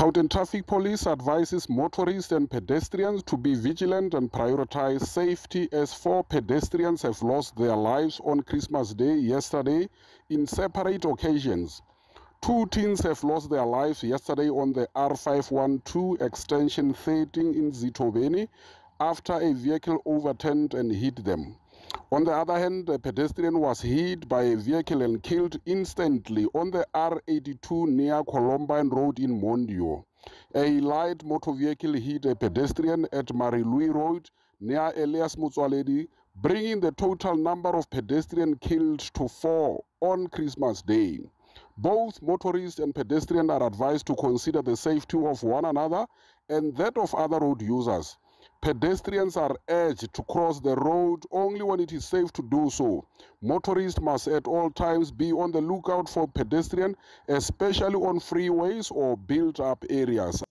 Gauteng Traffic Police advises motorists and pedestrians to be vigilant and prioritize safety as 4 pedestrians have lost their lives on Christmas Day yesterday in separate occasions. 2 teens have lost their lives yesterday on the R512 extension 13 in Zitobeni after a vehicle overturned and hit them. On the other hand, a pedestrian was hit by a vehicle and killed instantly on the R82 near Columbine Road in Mondio. A light motor vehicle hit a pedestrian at Marilui Road near Elias Motsoaledi, bringing the total number of pedestrians killed to 4 on Christmas Day. Both motorists and pedestrians are advised to consider the safety of one another and that of other road users. Pedestrians are urged to cross the road only when it is safe to do so. Motorists must at all times be on the lookout for pedestrians, especially on freeways or built-up areas.